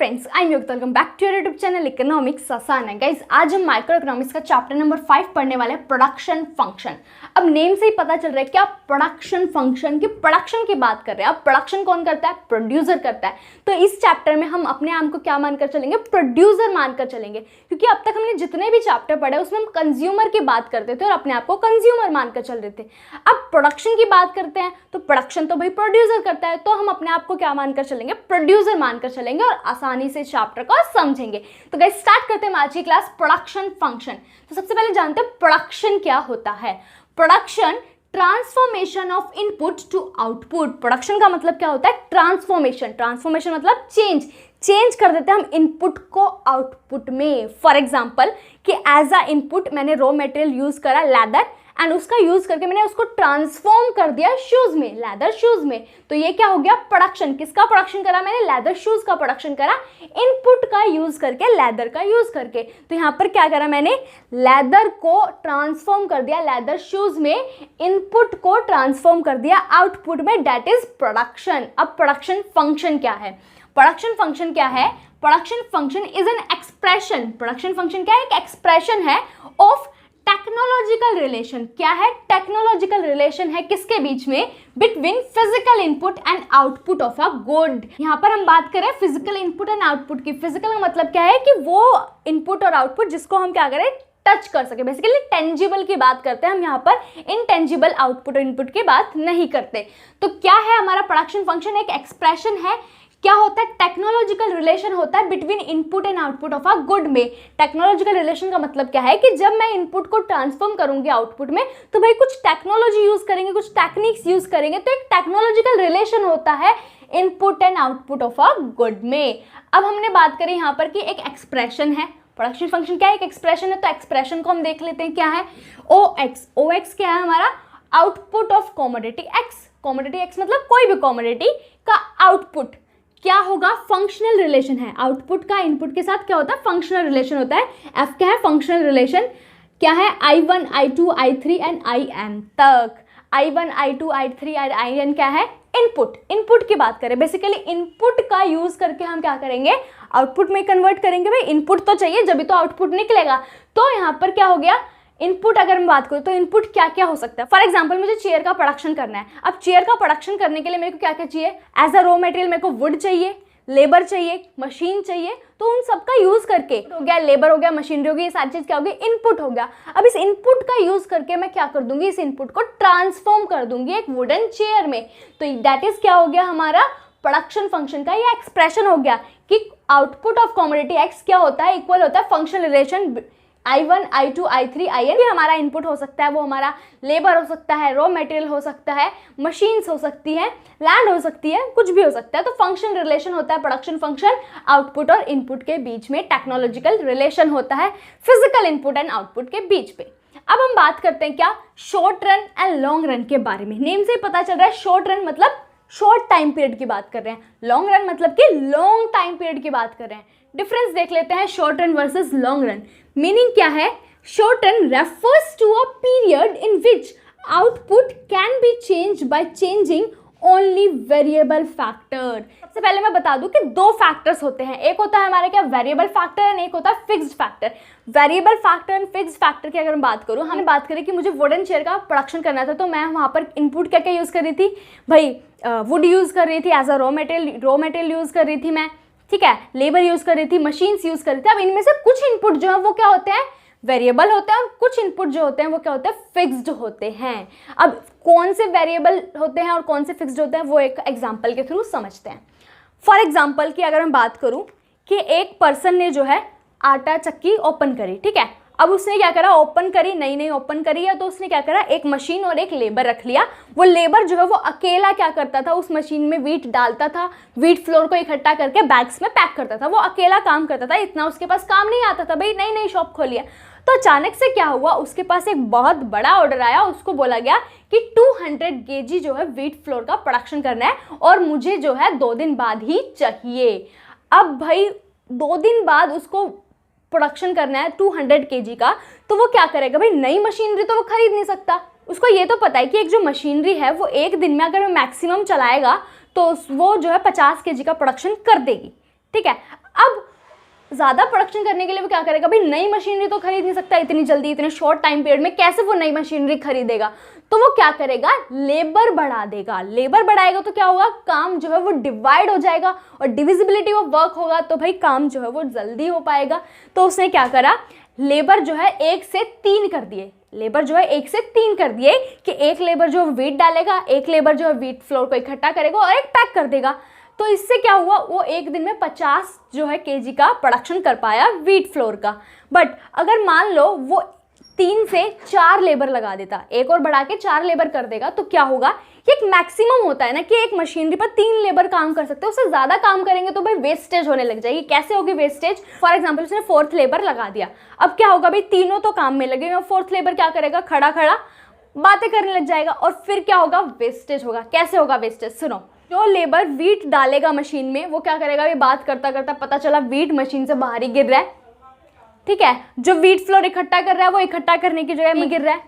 Friends, I am Yogita. Welcome back to your YouTube channel economics आसान है। Guys, आज हम माइक्रो इकोनॉमिक्स का चैप्टर नंबर 5 पढ़ने वाले हैं, प्रोडक्शन फंक्शन। अब नेम से ही पता चल रहा है क्या प्रोडक्शन फंक्शन की प्रोडक्शन की बात कर रहे हैं। अब प्रोडक्शन कौन करता है? प्रोड्यूसर करता है। तो इस चैप्टर में हम अपने आप को क्या मानकर चलेंगे? प्रोड्यूसर मानकर चलेंगे, क्योंकि अब तक हमने जितने भी चैप्टर पढ़े उसमें हम कंज्यूमर की बात करते थे और अपने आप को कंज्यूमर मानकर चल रहे थे। अब प्रोडक्शन की बात करते हैं तो प्रोडक्शन तो भाई प्रोड्यूसर करता है, तो हम अपने आप को क्या मानकर चलेंगे? प्रोड्यूसर मानकर चलेंगे और आसानी से चैप्टर को समझेंगे। तो गाइस, स्टार्ट करते हैं आज की क्लास, प्रोडक्शन फंक्शन। तो सबसे पहले जानते हैं प्रोडक्शन क्या होता है। Production transformation of input to output. Production का मतलब क्या होता है? ट्रांसफॉर्मेशन। ट्रांसफॉर्मेशन मतलब चेंज कर देते हैं हम इनपुट को आउटपुट में। फॉर एग्जांपल कि एज अ इनपुट मैंने रॉ मटेरियल यूज करा लेदर, एंड उसका यूज करके मैंने उसको ट्रांसफॉर्म कर दिया शूज में, लेदर शूज में। तो ये क्या हो गया? प्रोडक्शन। किसका प्रोडक्शन करा मैंने? लेदर शूज का प्रोडक्शन करा, इनपुट का यूज करके, लेदर का यूज करके। तो यहाँ पर क्या करा मैंने? लेदर को ट्रांसफॉर्म कर दिया लेदर शूज में, इनपुट को ट्रांसफॉर्म कर दिया आउटपुट में, दैट इज प्रोडक्शन। अब प्रोडक्शन फंक्शन क्या है? प्रोडक्शन फंक्शन क्या है? Production function is an expression. Production function क्या है? एक एक्सप्रेशन है ऑफ टेक्नोलॉजिकल रिलेशन। क्या है? टेक्नोलॉजिकल रिलेशन है किसके बीच में? Between physical input and output of a good. यहाँ पर हम बात करें फिजिकल इनपुट एंड आउटपुट की। फिजिकल का मतलब क्या है कि वो इनपुट और आउटपुट जिसको हम क्या करें? टच कर सके। बेसिकली टेंजिबल की बात करते हैं हम, यहाँ पर इनटेंजिबल आउटपुट और इनपुट की बात नहीं करते। तो क्या है हमारा प्रोडक्शन फंक्शन? एक एक्सप्रेशन है। क्या होता है? टेक्नोलॉजिकल रिलेशन होता है between input and output of a good में। टेक्नोलॉजिकल रिलेशन का मतलब क्या है कि जब मैं इनपुट को ट्रांसफॉर्म करूंगी आउटपुट में, तो भाई कुछ टेक्नोलॉजी यूज करेंगे, कुछ टेक्निक्स यूज करेंगे, तो एक टेक्नोलॉजिकल रिलेशन होता है input and output of a good में। अब हमने बात करी यहाँ पर कि एक एक्सप्रेशन है। प्रोडक्शन फंक्शन क्या है? एक एक्सप्रेशन है। तो एक्सप्रेशन को हम देख लेते हैं क्या है। OX। OX क्या है हमारा? Output of commodity X। Commodity X मतलब कोई भी कॉमोडिटी का आउटपुट क्या होगा? फंक्शनल रिलेशन है। आउटपुट का इनपुट के साथ क्या होता है? फंक्शनल रिलेशन होता है। F क्या है? फंक्शनल रिलेशन क्या है? I1, I2, I3 and IN तक। I1, I2, I3 और IN क्या है? इनपुट। इनपुट की बात करें, बेसिकली इनपुट का यूज करके हम क्या करेंगे? आउटपुट में कन्वर्ट करेंगे। भाई इनपुट तो चाहिए, जब भी तो आउटपुट निकलेगा। तो यहाँ पर क्या हो गया? इनपुट अगर मैं बात करूँ तो इनपुट क्या क्या हो सकता है? फॉर एग्जांपल मुझे चेयर का प्रोडक्शन करना है। अब चेयर का प्रोडक्शन करने के लिए मेरे को क्या क्या चाहिए? एज अ रॉ मटेरियल मेरे को वुड चाहिए, लेबर चाहिए, मशीन चाहिए। तो उन सब का यूज करके हो गया, लेबर हो गया, मशीनरी हो गई, ये सारी चीज क्या होगी? इनपुट हो गया। अब इस इनपुट का यूज करके मैं क्या कर दूंगी? इस इनपुट को ट्रांसफॉर्म कर दूंगी एक वुडन चेयर में। तो दैट इज क्या हो गया हमारा? प्रोडक्शन फंक्शन का ये एक्सप्रेशन हो गया कि आउटपुट ऑफ कॉमोडिटी X क्या होता है? इक्वल होता है functional relation I1, I2, I3, IN। भी हमारा इनपुट हो सकता है, वो हमारा लेबर हो सकता है, रॉ मटेरियल हो सकता है, मशीन्स हो सकती है, लैंड हो सकती है, कुछ भी हो सकता है। तो फंक्शन रिलेशन होता है प्रोडक्शन फंक्शन, आउटपुट और इनपुट के बीच में टेक्नोलॉजिकल रिलेशन होता है फिजिकल इनपुट एंड आउटपुट के बीच पे। अब हम बात करते हैं क्या? Short run and long run के बारे में। नेम से पता चल रहा है शॉर्ट रन मतलब शॉर्ट टाइम पीरियड की बात कर रहे हैं, लॉन्ग रन मतलब कि लॉन्ग टाइम पीरियड की बात कर रहे हैं। डिफरेंस देख लेते हैं short run versus long run. Meaning क्या है? Short run refers to a period in which output can be changed by changing only variable factor. सबसे पहले मैं बता दूं कि दो फैक्टर्स होते हैं, एक होता है हमारे क्या? वेरिएबल फैक्टर एंड एक होता है fixed factor. Variable factor and fixed factor की अगर मैं बात करूं, हमने बात करी कि मुझे वुडन चेयर का प्रोडक्शन करना था, तो मैं वहां पर इनपुट क्या क्या यूज कर रही थी? भाई वुड यूज कर रही थी as a raw material use कर रही थी मैं, ठीक है, लेबर यूज कर रही थी, मशीन्स यूज कर रही थी। अब इनमें से कुछ इनपुट जो है वो क्या होते हैं? वेरिएबल होते हैं, और कुछ इनपुट जो होते हैं वो क्या होते हैं? फिक्स्ड होते हैं। अब कौन से वेरिएबल होते हैं और कौन से फिक्स्ड होते हैं वो एक एग्जांपल के थ्रू समझते हैं। फॉर एग्जांपल की अगर मैं बात करूं कि एक पर्सन ने जो है आटा चक्की ओपन करी, ठीक है। अब उसने क्या करा? ओपन करी, नई ओपन करी है, तो उसने क्या करा? एक मशीन और एक लेबर रख लिया। वो लेबर जो है वो अकेला क्या करता था? उस मशीन में व्हीट डालता था, व्हीट फ्लोर को इकट्ठा करके बैग्स में पैक करता था। वो अकेला काम करता था, इतना उसके पास काम नहीं आता था। भाई नई शॉप खोली है, तो अचानक से क्या हुआ? उसके पास एक बहुत बड़ा ऑर्डर आया। उसको बोला गया कि 200 kg जो है व्हीट फ्लोर का प्रोडक्शन करना है और मुझे जो है 2 दिन बाद ही चाहिए। अब भाई 2 दिन बाद उसको प्रोडक्शन करना है 200 kg का, तो वो क्या करेगा? भाई नई मशीनरी तो वो खरीद नहीं सकता। उसको ये तो पता है कि एक जो मशीनरी है वो एक दिन में अगर मैक्सिमम चलाएगा तो वो जो है 50 kg का प्रोडक्शन कर देगी, ठीक है। अब ज़्यादा प्रोडक्शन करने के लिए वो क्या करेगा भाई, नई मशीनरी तो खरीद नहीं सकता इतनी जल्दी, इतने शॉर्ट टाइम पीरियड में कैसे वो नई मशीनरी खरीदेगा, तो वो क्या करेगा, लेबर बढ़ा देगा। लेबर बढ़ाएगा तो क्या होगा, काम जो है वो डिवाइड हो जाएगा और डिविजिबिलिटी ऑफ वर्क होगा, तो भाई काम जो है वो जल्दी हो पाएगा। तो उसने क्या करा, लेबर जो है 1 से 3 कर दिए, लेबर जो है 1 से 3 कर दिए कि एक लेबर जो वीट डालेगा, एक लेबर जो है वीट फ्लोर को इकट्ठा करेगा और एक पैक कर देगा। तो इससे क्या हुआ, वो एक दिन में 50 जो है केजी का प्रोडक्शन कर पाया वीट फ्लोर का। बट अगर मान लो वो 3 से 4 लेबर लगा देता, एक और बढ़ा के 4 लेबर कर देगा, तो क्या होगा, ये एक मैक्सिमम होता है ना कि एक मशीनरी पर 3 लेबर काम कर सकते हैं, उससे ज़्यादा काम करेंगे तो भाई वेस्टेज होने लग जाएगी। कैसे होगी वेस्टेज, फॉर एग्जाम्पल उसने 4th लेबर लगा दिया, अब क्या होगा भाई, तीनों तो काम में लगे और 4th लेबर क्या करेगा, खड़ा खड़ा बातें करने लग जाएगा और फिर क्या होगा, वेस्टेज होगा। कैसे होगा वेस्टेज, सुनो, जो लेबर वीट डालेगा मशीन में वो क्या करेगा, ये बात करता करता पता चला वीट मशीन से बाहर ही गिर रहा है, ठीक है, जो वीट फ्लोर इकट्ठा कर रहा है वो इकट्ठा करने की जगह में गिर रहा है,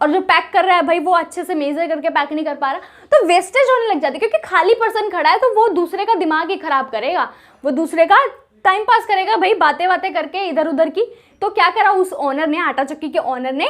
और जो पैक कर रहा है भाई वो अच्छे से मेजर करके पैक नहीं कर पा रहा, तो वेस्टेज होने लग जाती है। क्योंकि खाली पर्सन खड़ा है तो वो दूसरे का दिमाग ही खराब करेगा, वो दूसरे का टाइम पास करेगा भाई, बातें बातें करके इधर उधर की। तो क्या करा उस ओनर ने, आटा चक्की के ओनर ने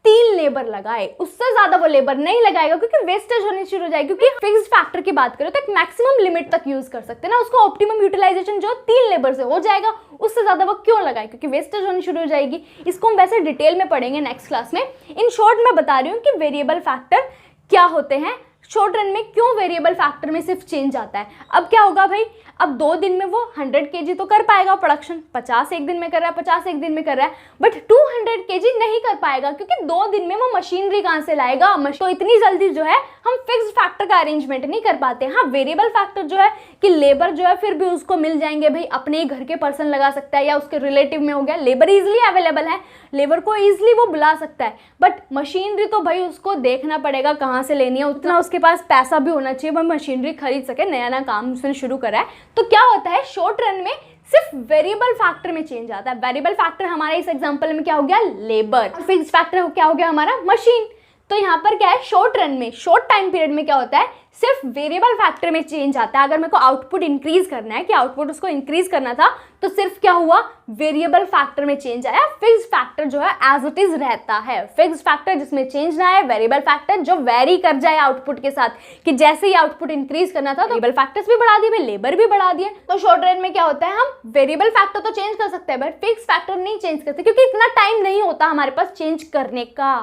3 लेबर लगाए, उससे ज्यादा वो लेबर नहीं लगाएगा क्योंकि वेस्टेज होनी शुरू हो जाएगी। क्योंकि फिक्स्ड फैक्टर की बात करें तो एक मैक्सिमम लिमिट तक यूज कर सकते हैं ना, उसको ऑप्टिमम यूटिलाइजेशन जो 3 लेबर से हो जाएगा, उससे ज्यादा वो क्यों लगाए, क्योंकि वेस्टेज होनी शुरू हो जाएगी। इसको हम वैसे डिटेल में पढ़ेंगे नेक्स्ट क्लास में। इन शॉर्ट मैं बता रही हूँ कि वेरिएबल फैक्टर क्या होते हैं, शॉर्ट रन में क्यों वेरिएबल फैक्टर में सिर्फ चेंज आता है। अब क्या होगा भाई, अब 2 दिन में वो 100 केजी तो कर पाएगा प्रोडक्शन, 50 एक दिन में कर रहा है, 50 एक दिन में कर रहा है, बट 200 केजी नहीं कर पाएगा क्योंकि 2 दिन में वो मशीनरी कहाँ से लाएगा। तो इतनी जल्दी जो है हम फिक्स्ड फैक्टर का अरेंजमेंट नहीं कर पाते। हाँ, वेरिएबल फैक्टर जो है कि लेबर जो है फिर भी उसको मिल जाएंगे भाई, अपने ही घर के पर्सन लगा सकता है या उसके रिलेटिव में हो गया, लेबर इजिली अवेलेबल है, लेबर को इजिली वो बुला सकता है। बट मशीनरी तो भाई उसको देखना पड़ेगा कहाँ से लेनी है, उतना उसके पास पैसा भी होना चाहिए वह मशीनरी खरीद सके, नया नया काम उसने शुरू करा है। तो क्या होता है, शॉर्ट रन में सिर्फ वेरिएबल फैक्टर में चेंज आता है। वेरिएबल फैक्टर हमारे इस एग्जांपल में क्या हो गया, लेबर, फिक्स्ड फैक्टर क्या हो गया हमारा, मशीन। तो यहाँ पर क्या है, शॉर्ट रन में, शॉर्ट टाइम पीरियड में क्या होता है, सिर्फ वेरिएबल फैक्टर में चेंज आता है। अगर मेरे को आउटपुट इंक्रीज करना है, कि आउटपुट उसको इंक्रीज करना था, तो सिर्फ क्या हुआ, वेरिएबल फैक्टर में चेंज आया। फिक्स्ड फैक्टर जो है एज इट इज रहता है। फिक्स्ड फैक्टर जिसमें चेंज ना आए, वेरिएबल फैक्टर जो वेरी कर जाए आउटपुट के साथ, कि जैसे ही आउटपुट इंक्रीज करना था तो वेरिएबल फैक्टर्स भी बढ़ा दिए, लेबर भी बढ़ा दिए। तो शॉर्ट रन में क्या होता है, हम वेरिएबल फैक्टर तो चेंज कर सकते हैं बट फिक्स्ड फैक्टर नहीं चेंज करते क्योंकि इतना टाइम नहीं होता हमारे पास चेंज करने का।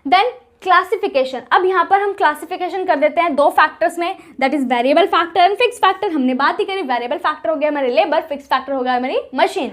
देन क्लासिफिकेशन, अब यहाँ पर हम क्लासिफिकेशन कर देते हैं 2 फैक्टर्स में, that is variable factor and fixed factor. हमने बात ही करी, वेरिएबल फैक्टर हो गया हमारे लेबर, फिक्स्ड फैक्टर हो गया हमारी machine.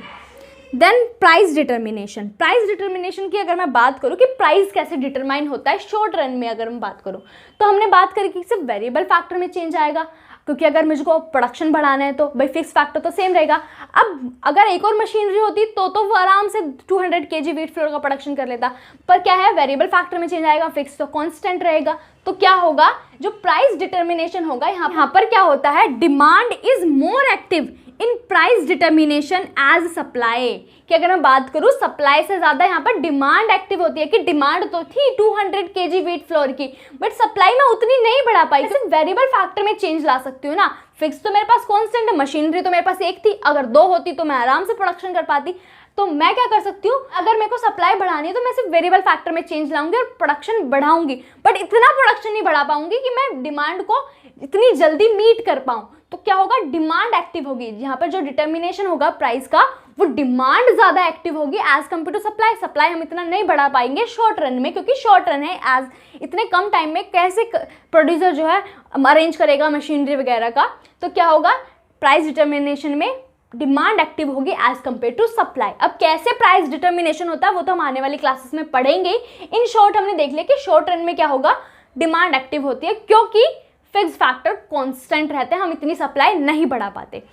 Then price determination, price determination की अगर मैं बात करूँ कि प्राइस कैसे डिटरमाइन होता है शॉर्ट रन में, अगर मैं बात करूँ तो हमने बात करी कि सिर्फ वेरिएबल फैक्टर में चेंज आएगा, क्योंकि अगर मुझको प्रोडक्शन बढ़ाना है तो भाई फिक्स फैक्टर तो सेम रहेगा। अब अगर एक और मशीनरी होती तो वो आराम से 200 केजी वीट फ्लोर का प्रोडक्शन कर लेता, पर क्या है, वेरिएबल फैक्टर में चेंज आएगा, फिक्स तो कांस्टेंट रहेगा। तो क्या होगा, जो प्राइस डिटर्मिनेशन होगा यहाँ पर क्या होता है, demand is more active in price determination as supply. कि अगर मैं बात करूँ सप्लाई से ज़्यादा यहाँ पर डिमांड एक्टिव होती है, कि डिमांड तो थी 200 केजी वीट फ्लोर की बट सप्लाई में उतनी नहीं बढ़ा पाई। सिर्फ वेरिएबल फैक्टर में चेंज ला सकती हूँ ना, फिक्स तो मेरे पास कांस्टेंट है, मशीनरी तो मेरे पास एक थी, अगर 2 होती तो मैं आराम से प्रोडक्शन कर पाती। तो मैं क्या कर सकती हूँ, अगर मेरे को सप्लाई बढ़ानी है तो मैं सिर्फ वेरिएबल फैक्टर में चेंज लाऊंगी और प्रोडक्शन बढ़ाऊंगी, बट इतना प्रोडक्शन नहीं बढ़ा पाऊंगी कि मैं डिमांड को इतनी जल्दी मीट कर पाऊँ। तो क्या होगा, डिमांड एक्टिव होगी, यहाँ पर जो डिटर्मिनेशन होगा प्राइस का वो डिमांड ज्यादा एक्टिव होगी as compare to supply. Supply हम इतना नहीं बढ़ा पाएंगे शॉर्ट रन में, क्योंकि शॉर्ट रन है, एज इतने कम टाइम में कैसे प्रोड्यूसर जो है अरेंज करेगा मशीनरी वगैरह का। तो क्या होगा, प्राइस डिटर्मिनेशन में डिमांड एक्टिव होगी एज कम्पेयर टू सप्लाई। अब कैसे प्राइस डिटर्मिनेशन होता है वो तो हम आने वाली क्लासेस में पढ़ेंगे। इन शॉर्ट हमने देख लिया कि शॉर्ट रन में क्या होगा, डिमांड एक्टिव होती है क्योंकि फिक्स फैक्टर कांस्टेंट रहते हैं, हम इतनी सप्लाई नहीं बढ़ा पाते।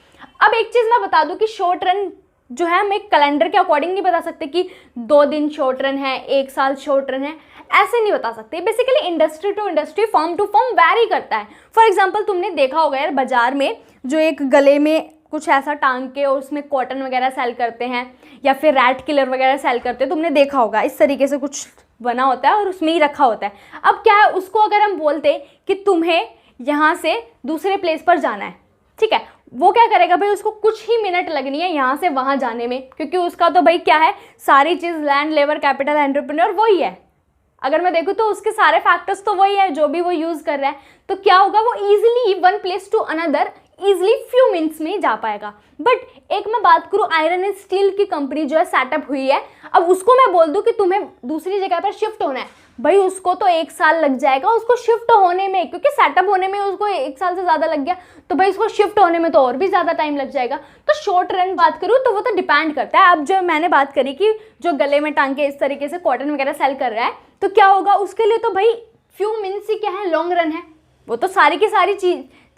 अब एक चीज मैं बता दूं कि शॉर्ट रन जो है हम एक कैलेंडर के अकॉर्डिंग नहीं बता सकते कि 2 दिन शॉर्ट रन है, 1 साल शॉर्ट रन है, ऐसे नहीं बता सकते। Basically industry to industry, form to form vary करता है। फॉर एग्जांपल तुमने देखा होगा यार बाजार में जो एक गले में कुछ ऐसा टांग के और उसमें कॉटन वगैरह सेल करते हैं या फिर रैट किलर वगैरह सेल करते हैं, तुमने देखा होगा इस तरीके से कुछ बना होता है और उसमें ही रखा होता है। अब क्या है, उसको अगर हम बोलते कि तुम्हें यहाँ से दूसरे प्लेस पर जाना है, ठीक है, वो क्या करेगा भाई, उसको कुछ ही मिनट लगनी है यहाँ से वहाँ जाने में, क्योंकि उसका तो भाई क्या है, सारी चीज़ लैंड, लेबर, कैपिटल, एंटरप्रेन्योर वही है। अगर मैं देखूँ तो उसके सारे फैक्टर्स तो वही है जो भी वो यूज़ कर रहा है, तो क्या होगा, वो easily one place to another easily few minutes में ही जा पाएगा। बट एक मैं बात करूँ, आयरन एंड स्टील की कंपनी जो है सेटअप हुई है, अब उसको मैं बोल दूँ कि तुम्हें दूसरी जगह पर शिफ्ट होना है, भाई उसको तो 1 साल लग जाएगा उसको शिफ्ट होने में, क्योंकि सेटअप होने में उसको 1 साल से ज़्यादा लग गया, तो भाई उसको शिफ्ट होने में तो और भी ज़्यादा टाइम लग जाएगा। तो शॉर्ट रन बात करूँ तो वो तो डिपेंड करता है। अब जो मैंने बात करी कि जो गले में टांग के इस तरीके से कॉटन वगैरह सेल कर रहा है, तो क्या होगा, उसके लिए तो भाई फ्यू मिनट्स ही क्या है, लॉन्ग रन है, वो तो सारी की सारी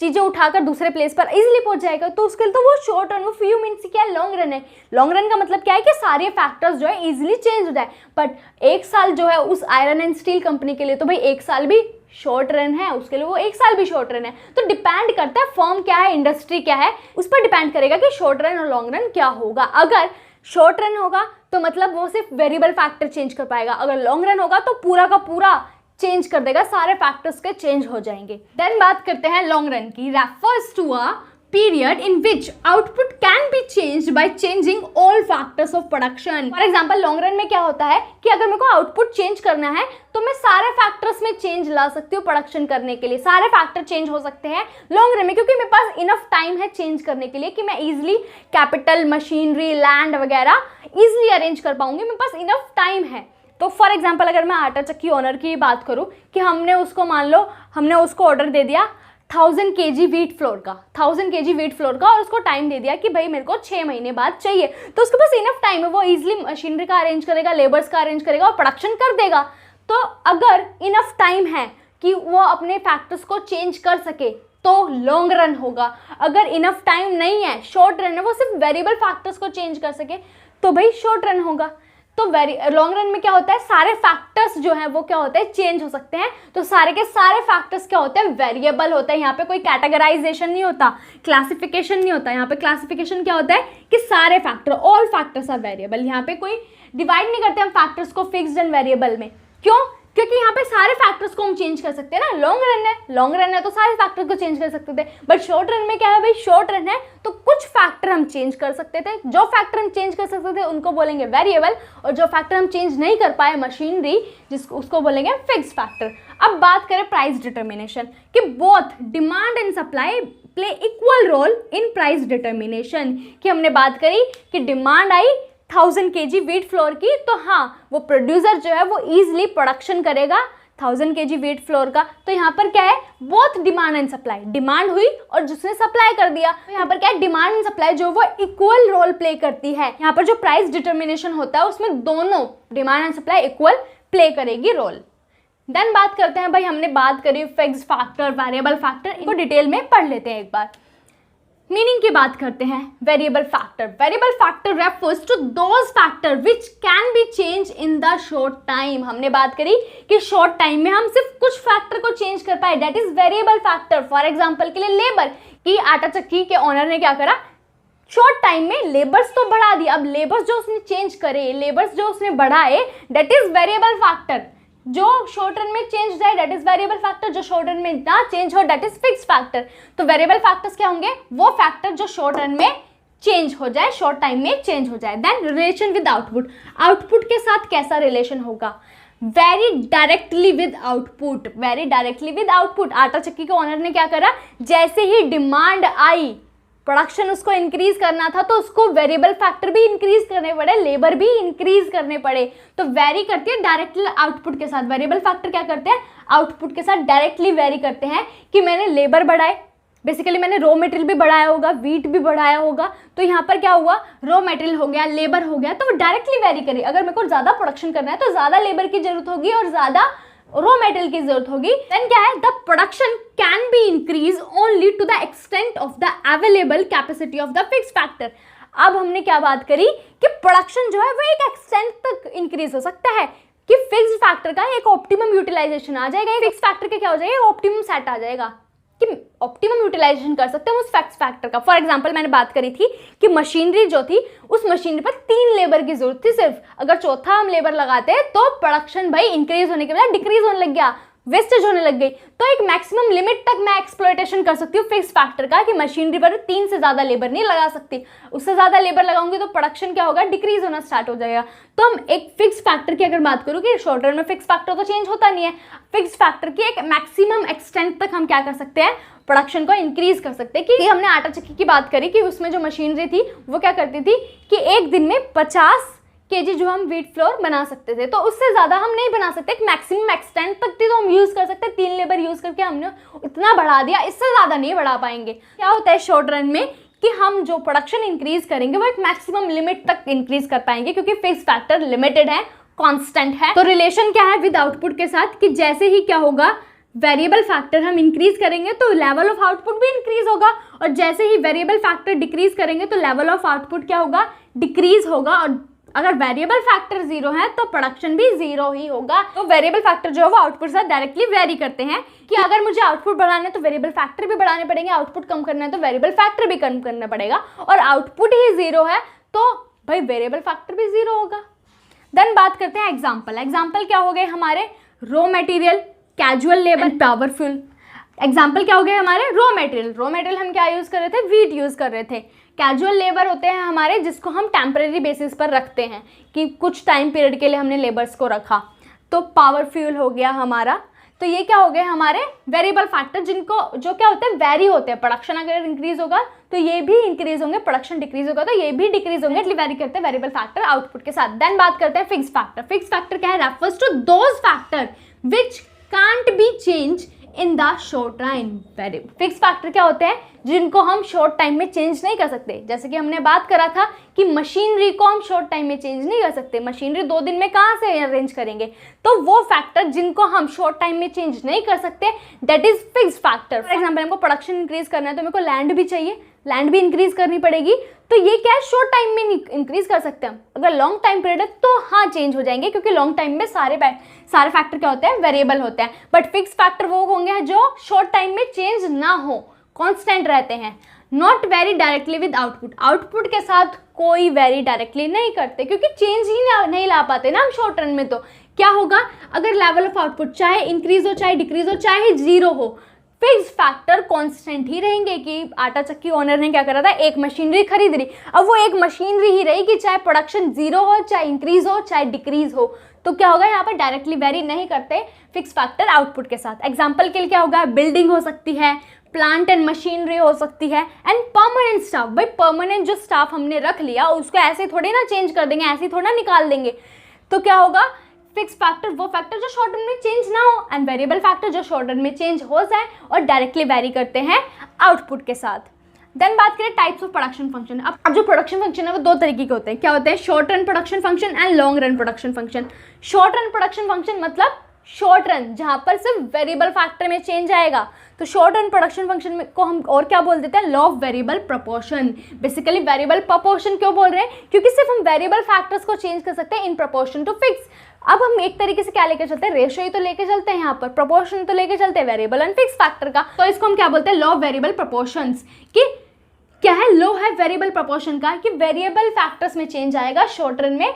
चीज़ें उठाकर दूसरे प्लेस पर इजीली पहुंच जाएगा, तो उसके लिए तो वो शॉर्ट रन, वो फ्यू मिनट्स क्या है, लॉन्ग रन है। लॉन्ग रन का मतलब क्या है कि सारे फैक्टर्स जो है इजीली चेंज हो जाए। बट 1 साल जो है उस आयरन एंड स्टील कंपनी के लिए तो भाई 1 साल भी शॉर्ट रन है, उसके लिए वो 1 साल भी शॉर्ट रन है। तो डिपेंड करता है फर्म क्या है, इंडस्ट्री क्या है, उस पर डिपेंड करेगा कि शॉर्ट रन और लॉन्ग रन क्या होगा। अगर शॉर्ट रन होगा तो मतलब वो सिर्फ वेरिएबल फैक्टर चेंज कर पाएगा, अगर लॉन्ग रन होगा तो पूरा का पूरा चेंज कर देगा, सारे फैक्टर्स के चेंज हो जाएंगे। देन बात करते हैं लॉन्ग रन की। Refers to a period in which output can be changed by changing all factors of production. For example long run में क्या होता है कि अगर मेरे को आउटपुट चेंज करना है तो मैं सारे फैक्टर्स में चेंज ला सकती हूँ प्रोडक्शन करने के लिए, सारे फैक्टर चेंज हो सकते हैं लॉन्ग रन में, क्योंकि मेरे पास इनफ टाइम है चेंज करने के लिए कि मैं इजिली कैपिटल, मशीनरी, लैंड वगैरह इजिली अरेंज कर पाऊंगी, मेरे पास इनफ टाइम है। तो फॉर एग्जांपल अगर मैं आटा चक्की ओनर की बात करूं कि हमने उसको, मान लो हमने उसको ऑर्डर दे दिया 1000 kg व्हीट फ्लोर का, 1000 kg व्हीट फ्लोर का, और उसको टाइम दे दिया कि भाई मेरे को 6 महीने बाद चाहिए, तो उसके पास इनफ टाइम है, वो इजीली मशीनरी का अरेंज करेगा, लेबर्स का अरेंज करेगा और प्रोडक्शन कर देगा। तो अगर इनफ टाइम है कि वो अपने फैक्टर्स को चेंज कर सके तो लॉन्ग रन होगा। अगर इनफ टाइम नहीं है, शॉर्ट रन है, वो सिर्फ वेरिएबल फैक्टर्स को चेंज कर सके तो भाई शॉर्ट रन होगा। तो लॉन्ग रन में क्या होता है, सारे फैक्टर्स जो है वो क्या होते हैं, चेंज हो सकते हैं। तो सारे के सारे फैक्टर्स क्या होते हैं, वेरिएबल होते हैं। यहाँ पे कोई कैटेगराइजेशन नहीं होता, क्लासिफिकेशन नहीं होता। यहाँ पे क्लासिफिकेशन क्या होता है कि सारे factor, all factors are variable. यहाँ पे कोई डिवाइड नहीं करते हम फैक्टर्स को फिक्स्ड एंड वेरिएबल में। क्यों? क्योंकि यहाँ पे सारे फैक्टर्स को हम चेंज कर सकते हैं ना। लॉन्ग रन है तो सारे फैक्टर्स को चेंज कर सकते थे, बट शॉर्ट रन में क्या है भाई, शॉर्ट रन है तो कुछ फैक्टर हम चेंज कर सकते थे। जो फैक्टर हम चेंज कर सकते थे उनको बोलेंगे वेरिएबल, और जो फैक्टर हम चेंज नहीं कर पाए, मशीनरी, उसको बोलेंगे फिक्स्ड फैक्टर। अब बात करें प्राइस डिटर्मिनेशन कि both demand and supply play equal role in price determination. कि हमने बात करी कि डिमांड आई 1000 kg व्हीट फ्लोर की, तो हाँ वो प्रोड्यूसर जो है वो इजीली प्रोडक्शन करेगा 1000 kg व्हीट फ्लोर का। तो यहाँ पर क्या है, both demand and supply, demand हुई और जिसने सप्लाई कर दिया, तो यहाँ पर क्या है, डिमांड एंड सप्लाई जो वो इक्वल रोल प्ले करती है। यहाँ पर जो प्राइस डिटर्मिनेशन होता है उसमें दोनों demand and supply equal play करेगी रोल। देन बात करते हैं भाई, हमने बात करी फिक्स्ड फैक्टर, वेरिएबल फैक्टर, इनको डिटेल में पढ़ लेते हैं एक बार। मीनिंग की बात करते हैं। Variable factor refers to those factor which can be change in the short time. हमने बात करी कि शॉर्ट टाइम में हम सिर्फ कुछ फैक्टर को चेंज कर पाए, that is variable factor. For example के लिए लेबर की, आटा चक्की के ओनर ने क्या करा, शॉर्ट टाइम में लेबर्स तो बढ़ा दिया। अब लेबर्स जो उसने चेंज करे, लेबर्स जो उसने बढ़ाए, दैट इज वेरिएबल फैक्टर। जो शॉर्ट रन में चेंज जाए दैट इज वेरिएबल फैक्टर, जो शॉर्ट रन में ना चेंज हो दैट इज फिक्स्ड फैक्टर। तो वेरिएबल फैक्टर्स क्या होंगे, वो फैक्टर जो शॉर्ट रन में चेंज हो जाए, शॉर्ट टाइम में चेंज हो जाए। Then relation with output, output के साथ कैसा रिलेशन होगा, vary directly with output, vary directly with output. आटा चक्की के ओनर ने क्या करा, जैसे ही डिमांड आई, प्रोडक्शन उसको इंक्रीज करना था, तो उसको वेरिएबल फैक्टर भी इंक्रीज करने पड़े, लेबर भी इंक्रीज करने पड़े। तो वेरी करती है डायरेक्टली आउटपुट के साथ। वेरिएबल फैक्टर क्या करते हैं, आउटपुट के साथ डायरेक्टली वेरी करते हैं कि मैंने लेबर बढ़ाए, बेसिकली मैंने रॉ मटेरियल भी बढ़ाया होगा, वीट भी बढ़ाया होगा, तो यहाँ पर क्या हुआ, रॉ मटेरियल हो गया, लेबर हो गया, तो वो डायरेक्टली वेरी करे। अगर मेरे को ज़्यादा प्रोडक्शन करना है तो ज़्यादा लेबर की जरूरत होगी और ज़्यादा रॉ मेटेरियल की जरूरत होगी। देन क्या है, the production can be increase only to the extent of the available capacity of the fixed factor. अब हमने क्या बात करी कि प्रोडक्शन जो है वो एक एक्सटेंट तक इंक्रीज हो सकता है कि फिक्स्ड फैक्टर का एक ऑप्टिमम यूटिलाइजेशन आ जाएगा, फिक्स्ड फैक्टर का क्या हो जाएगा, ऑप्टिमम सेट आ जाएगा कि ऑप्टिमम यूटिलाइजेशन कर सकते हैं उस फिक्स्ड फैक्टर का। फॉर एग्जांपल मैंने बात करी थी कि मशीनरी जो थी, उस मशीनरी पर 3 लेबर की जरूरत थी सिर्फ, अगर चौथा हम लेबर लगाते तो प्रोडक्शन भाई इंक्रीज होने के बजाय डिक्रीज होने लग गया, वेस्टेज होने लग गई, तो एक मैक्सिमम लिमिट तक मैं एक्सप्लॉयटेशन कर सकती हूँ फिक्स फैक्टर का कि मशीनरी पर 3 से ज़्यादा लेबर नहीं लगा सकती। उससे ज़्यादा लेबर लगाऊंगी तो प्रोडक्शन क्या होगा, डिक्रीज होना स्टार्ट हो जाएगा। तो हम एक फिक्स फैक्टर की अगर बात करूँ कि शॉर्ट रन में फिक्स फैक्टर तो चेंज होता नहीं है, फिक्स फैक्टर की एक मैक्सिमम एक्सटेंट तक हम क्या कर सकते हैं, प्रोडक्शन को इंक्रीज कर सकते हैं। कि हमने आटा चक्की की बात करी कि उसमें जो मशीनरी थी वो क्या करती थी कि एक दिन में 50 kg जो हम व्हीट फ्लोर बना सकते थे, तो उससे ज़्यादा हम नहीं बना सकते, एक मैक्सिमम एक्सटेंट तक थी तो हम यूज़ कर सकते हैं। 3 लेबर यूज़ करके हमने इतना बढ़ा दिया, इससे ज़्यादा नहीं बढ़ा पाएंगे। क्या होता है शॉर्ट रन में कि हम जो प्रोडक्शन इंक्रीज करेंगे वो एक मैक्सिमम लिमिट तक इंक्रीज कर पाएंगे, क्योंकि फिक्स फैक्टर लिमिटेड है, कांस्टेंट है। तो रिलेशन क्या है विद आउटपुट के साथ कि जैसे ही क्या होगा, वेरिएबल फैक्टर हम इंक्रीज करेंगे तो लेवल ऑफ आउटपुट भी इंक्रीज होगा, और जैसे ही वेरिएबल फैक्टर डिक्रीज करेंगे तो लेवल ऑफ आउटपुट क्या होगा, डिक्रीज होगा। और अगर वेरिएबल फैक्टर 0 है तो प्रोडक्शन भी 0 ही होगा। तो वेरिएबल फैक्टर जो है वो आउटपुट से डायरेक्टली वेरी करते हैं कि अगर मुझे आउटपुट बढ़ाना है तो वेरिएबल फैक्टर भी बढ़ाने पड़ेंगे, आउटपुट कम करना है तो वेरिएबल फैक्टर भी कम करना पड़ेगा, और आउटपुट ही 0 है तो भाई वेरिएबल फैक्टर भी 0 होगा। देन बात करते हैं एग्जाम्पल। एग्जाम्पल क्या हो गए हमारे, raw material, casual labour, powerful. Example क्या हो गए हमारे, रॉ मटेरियल। रॉ मटेरियल हम क्या यूज़ कर रहे थे, व्हीट यूज़ कर रहे थे। कैजुअल लेबर होते हैं हमारे जिसको हम टेम्परेरी बेसिस पर रखते हैं कि कुछ टाइम पीरियड के लिए हमने लेबर्स को रखा, तो पावर फ्यूल हो गया हमारा। तो ये क्या हो गए हमारे वेरिएबल फैक्टर, जिनको जो क्या होते हैं, वेरी होते हैं। प्रोडक्शन अगर इंक्रीज होगा तो ये भी इंक्रीज होंगे, प्रोडक्शन डिक्रीज होगा तो ये भी डिक्रीज होंगे, इसलिए वेरी करते हैं वेरिएबल फैक्टर आउटपुट के साथ। देन बात करते हैं फिक्स फैक्टर। फिक्स फैक्टर क्या है, refers to those factor which can't be change in the short time. Fix factor क्या होते हैं, जिनको हम शॉर्ट टाइम में चेंज नहीं कर सकते। जैसे कि हमने बात करा था कि मशीनरी को हम शॉर्ट टाइम में चेंज नहीं कर सकते, मशीनरी 2 दिन में कहाँ से अरेंज करेंगे, तो वो फैक्टर जिनको हम शॉर्ट टाइम में चेंज नहीं कर सकते, that is fix factor. For example हमको प्रोडक्शन इंक्रीज करना है तो मेरे को लैंड भी चाहिए, लैंड भी इंक्रीज करनी पड़ेगी, तो ये क्या है, शॉर्ट टाइम में इंक्रीज कर सकते हैं। अगर लॉन्ग टाइम पीरियड है तो हाँ चेंज हो जाएंगे, क्योंकि लॉन्ग टाइम में सारे फैक्टर क्या होते हैं, वेरिएबल होते हैं। बट फिक्स फैक्टर वो होंगे जो शॉर्ट टाइम में चेंज ना हो, कांस्टेंट रहते हैं। Not very directly with output. Output के साथ कोई वेरी डायरेक्टली नहीं करते, क्योंकि चेंज ही नहीं ला पाते ना हम शॉर्ट रन में। तो क्या होगा, अगर लेवल ऑफ आउटपुट चाहे इंक्रीज हो, चाहे डिक्रीज हो, चाहे 0 हो, फिक्स फैक्टर कांस्टेंट ही रहेंगे। कि आटा चक्की ओनर ने क्या करा था, एक मशीनरी खरीद ली, अब वो एक मशीनरी ही रहेगी, चाहे प्रोडक्शन 0 हो, चाहे इंक्रीज हो, चाहे डिक्रीज हो। तो क्या होगा, यहाँ पर डायरेक्टली वेरी नहीं करते फिक्स फैक्टर आउटपुट के साथ। एग्जाम्पल के लिए क्या होगा, बिल्डिंग हो सकती है, प्लांट एंड मशीनरी हो सकती है, एंड परमानेंट स्टाफ। भाई परमानेंट जो स्टाफ हमने रख लिया उसको ऐसे थोड़ी ना चेंज कर देंगे, ऐसे थोड़ा निकाल देंगे। तो क्या होगा, फिक्स फैक्टर वो फैक्टर जो शॉर्ट रन में चेंज ना हो, एंड वेरिएबल फैक्टर जो शॉर्ट रन में चेंज हो जाए और डायरेक्टली वेरी करते हैं आउटपुट के साथ। देन बात करें टाइप्स ऑफ प्रोडक्शन फंक्शन। अब जो प्रोडक्शन फंक्शन है वो 2 तरीके के होते हैं। क्या होते हैं, short run production function and long run production function. Short run production function मतलब शॉर्ट रन, जहां पर सिर्फ वेरिएबल फैक्टर में चेंज आएगा। तो शॉर्ट रन प्रोडक्शन फंक्शन में को हम और क्या बोल देते हैं, law of variable proportion. Basically variable proportion क्यों बोल रहे हैं, क्योंकि सिर्फ हम वेरिएबल फैक्टर्स को चेंज कर सकते हैं इन प्रोपोर्शन टू फिक्स। अब हम एक तरीके से क्या लेकर चलते हैं, रेशियो ही तो लेके चलते हैं, यहाँ पर प्रोपोर्शन तो लेके चलते हैं वेरिएबल एंड फिक्स फैक्टर का। तो इसको हम क्या बोलते हैं, लॉ ऑफ वेरिएबल प्रोपोर्शंस। कि क्या है, लॉ है वेरिएबल प्रोपोर्शन का कि वेरिएबल फैक्टर्स में चेंज आएगा, शॉर्ट रन में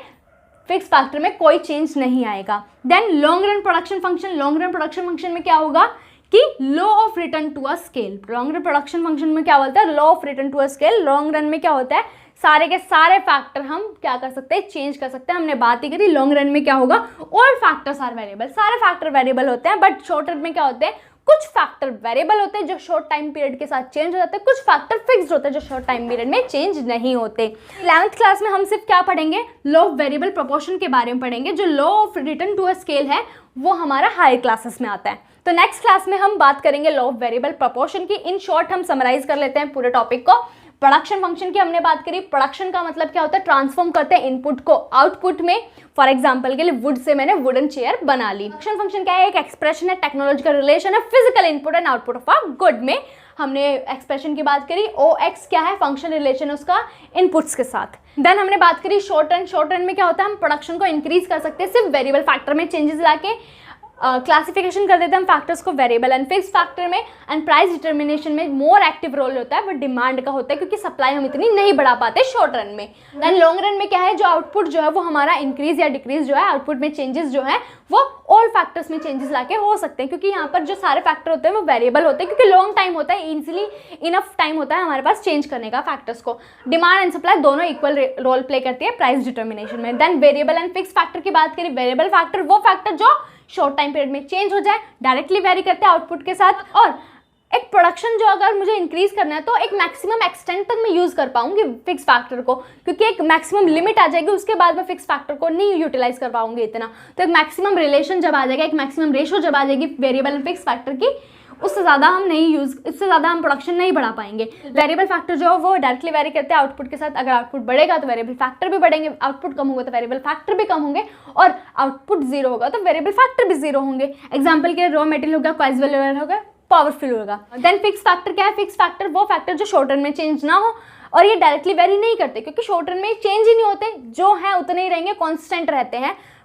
फिक्स फैक्टर में कोई चेंज नहीं आएगा। Then long run production function. Long run production function में क्या होगा कि law of return to a scale. Long run production function में क्या बोलता है, law of return to a scale. Long run में क्या होता है, सारे के सारे फैक्टर हम क्या कर सकते हैं, चेंज कर सकते हैं। हमने बात ही करी लॉन्ग रन में क्या होगा, ऑल फैक्टर्स आर वेरिएबल। सारे फैक्टर वेरिएबल होते हैं, बट शॉर्ट रन में क्या होते हैं, कुछ फैक्टर वेरिएबल होते हैं जो शॉर्ट टाइम पीरियड के साथ चेंज हो जाते हैं, कुछ फैक्टर फिक्स्ड होते हैं जो शॉर्ट टाइम पीरियड में चेंज नहीं होते। 11th क्लास में हम सिर्फ क्या पढ़ेंगे, लॉ ऑफ वेरिएबल प्रोपोर्शन के बारे में पढ़ेंगे। जो law of return to a scale है वो हमारा हायर क्लासेस में आता है। तो नेक्स्ट क्लास में हम बात करेंगे लॉ ऑफ वेरिएबल प्रोपोर्शन की। इन शॉर्ट हम समराइज कर लेते हैं पूरे टॉपिक को। प्रोडक्शन फंक्शन की हमने बात करी। प्रोडक्शन का मतलब क्या होता है, ट्रांसफॉर्म करते हैं इनपुट को आउटपुट में। फॉर एग्जांपल के लिए वुड से मैंने वुडन चेयर बना ली। प्रोडक्शन फंक्शन क्या है, एक एक्सप्रेशन है, टेक्नोलॉजिकल रिलेशन है, physical input and output of a good में हमने एक्सप्रेशन की बात करी। OX क्या है, फंक्शन रिलेशन उसका इनपुट्स के साथ। देन हमने बात करी शॉर्ट रन। शॉर्ट रन में क्या होता है, हम प्रोडक्शन को इंक्रीज कर सकते हैं सिर्फ वेरिएबल फैक्टर में चेंजेस लाके, क्लासिफिकेशन कर देते हैं हम फैक्टर्स को वेरिएबल एंड फिक्स फैक्टर में। एंड प्राइस डिटर्मिनेशन में मोर एक्टिव रोल होता है वो डिमांड का होता है, क्योंकि सप्लाई हम इतनी नहीं बढ़ा पाते शॉर्ट रन में। देन लॉन्ग रन में क्या है, जो आउटपुट जो है वो हमारा इंक्रीज या डिक्रीज जो है, आउटपुट में चेंजेस जो है वो ऑल फैक्टर्स में चेंजेस लाके हो सकते हैं, क्योंकि यहाँ पर जो सारे फैक्टर होते हैं वो वेरिएबल होते हैं, क्योंकि लॉन्ग टाइम होता है, इजीली इनफ टाइम होता है हमारे पास चेंज करने का फैक्टर्स को। डिमांड एंड सप्लाई दोनों इक्वल रोल प्ले करती है प्राइस डिटर्मिनेशन में। Then variable and fix factor की बात करें, वेरिएबल फैक्टर वो फैक्टर जो शॉर्ट टाइम पीरियड में चेंज हो जाए, डायरेक्टली वेरी करते हैं आउटपुट के साथ। और एक प्रोडक्शन जो अगर मुझे इंक्रीज करना है तो एक मैक्सिमम एक्सटेंट तक मैं यूज़ कर पाऊंगी फिक्स फैक्टर को, क्योंकि एक मैक्सिमम लिमिट आ जाएगी, उसके बाद मैं फिक्स फैक्टर को नहीं यूटिलाइज कर पाऊंगी इतना। तो एक मैक्सिमम रिलेशन जब आ जाएगा, एक मैक्सिमम रेशो जब आ जाएगी वेरिएबल एंड फिक्स फैक्टर की, उससे ज़्यादा हम इससे ज़्यादा हम प्रोडक्शन नहीं बढ़ा पाएंगे। वेरिएबल फैक्टर जो है वो डायरेक्टली वेरी करते हैं आउटपुट के साथ, अगर आउटपुट बढ़ेगा तो वेरिएबल फैक्टर भी बढ़ेंगे, आउटपुट कम होगा तो वेरिएबल फैक्टर भी कम होंगे, और आउटपुट जीरो होगा तो वेरिएबल फैक्टर भी जीरो होंगे। एग्जाम्पल के रॉ मटेरियल होगा, क्वाइस वैल्यू होगा, पावरफुल होगा। देन फिक्स फैक्टर क्या है, फिक्स फैक्टर वो फैक्टर जो शॉर्ट रन में चेंज ना हो, और ये डायरेक्टली वेरी नहीं करते, क्योंकि शॉर्ट रन में चेंज ही नहीं होते, जो है उतने ही रहेंगे,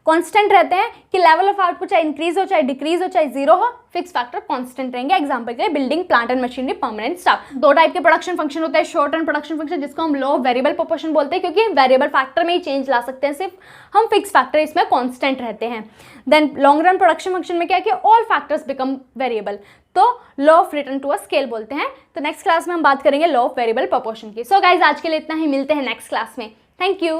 कांस्टेंट रहते हैं कि लेवल ऑफ आउटपुट चाहे इंक्रीज हो चाहे डिक्रीज हो चाहे जीरो हो, फिक्स फैक्टर कांस्टेंट रहेंगे। एग्जांपल के लिए building, plant and machinery, permanent staff. दो टाइप के प्रोडक्शन फंक्शन होते हैं, शॉर्ट रन प्रोडक्शन फंक्शन जिसको हम लॉ ऑफ वेरिएबल प्रोपोर्शन बोलते हैं, क्योंकि वेरिएबल फैक्टर में ही चेंज ला सकते हैं सिर्फ हम, फिक्स फैक्टर इसमें कांस्टेंट रहते हैं। Then long run production function में क्या है कि ऑल फैक्टर्स बिकम वेरिएबल, तो law of return to a scale बोलते हैं। तो नेक्स्ट क्लास में हम बात करेंगे लॉ ऑफ वेरिएबल प्रोपोर्शन की। सो गाइज आज के लिए इतना ही, मिलते हैं नेक्स्ट क्लास में। Thank you.